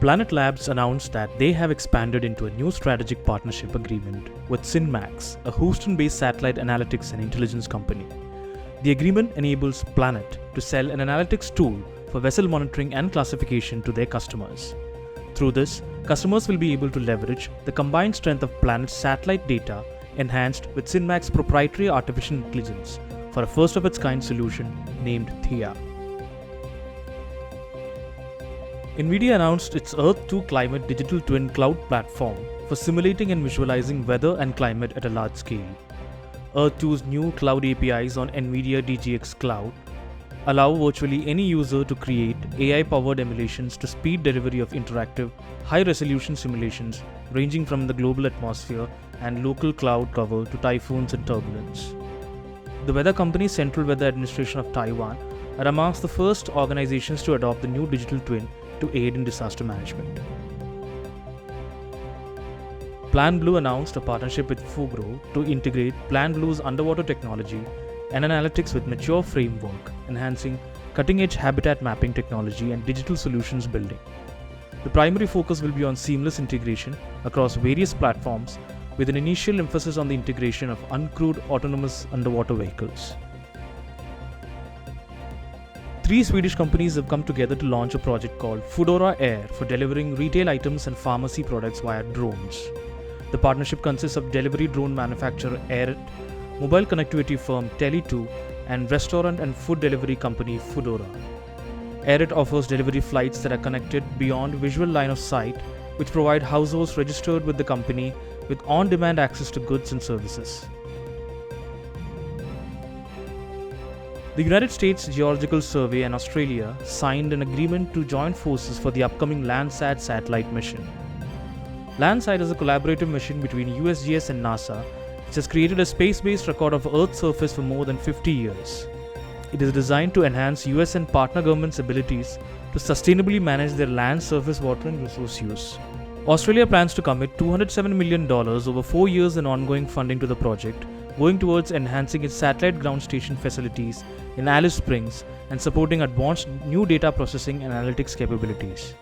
Planet Labs announced that they have expanded into a new strategic partnership agreement with SynMax, a Houston-based satellite analytics and intelligence company. The agreement enables Planet to sell an analytics tool for vessel monitoring and classification to their customers. Through this, customers will be able to leverage the combined strength of Planet's satellite data enhanced with SynMax's proprietary artificial intelligence for a first-of-its-kind solution named Thea. NVIDIA announced its Earth 2 Climate Digital Twin Cloud platform for simulating and visualizing weather and climate at a large scale. Earth 2's new cloud APIs on NVIDIA DGX Cloud allow virtually any user to create AI-powered emulations to speed delivery of interactive, high-resolution simulations ranging from the global atmosphere and local cloud cover to typhoons and turbulence. The weather company Central Weather Administration of Taiwan are amongst the first organizations to adopt the new digital twin to aid in disaster management. PlanBlue announced a partnership with Fugro to integrate PlanBlue's underwater technology and analytics with mature framework, enhancing cutting-edge habitat mapping technology and digital solutions building. The primary focus will be on seamless integration across various platforms, with an initial emphasis on the integration of uncrewed autonomous underwater vehicles. 3 Swedish companies have come together to launch a project called Foodora Air for delivering retail items and pharmacy products via drones. The partnership consists of delivery drone manufacturer Air, mobile connectivity firm Tele2, and restaurant and food delivery company Foodora. Air offers delivery flights that are connected beyond visual line of sight, which provide households registered with the company with on-demand access to goods and services. The United States Geological Survey and Australia signed an agreement to join forces for the upcoming Landsat satellite mission. Landsat is a collaborative mission between USGS and NASA, which has created a space-based record of Earth's surface for more than 50 years. It is designed to enhance US and partner governments' abilities to sustainably manage their land, surface, water and resource use. Australia plans to commit $207 million over 4 years in ongoing funding to the project, going towards enhancing its satellite ground station facilities in Alice Springs and supporting advanced new data processing and analytics capabilities.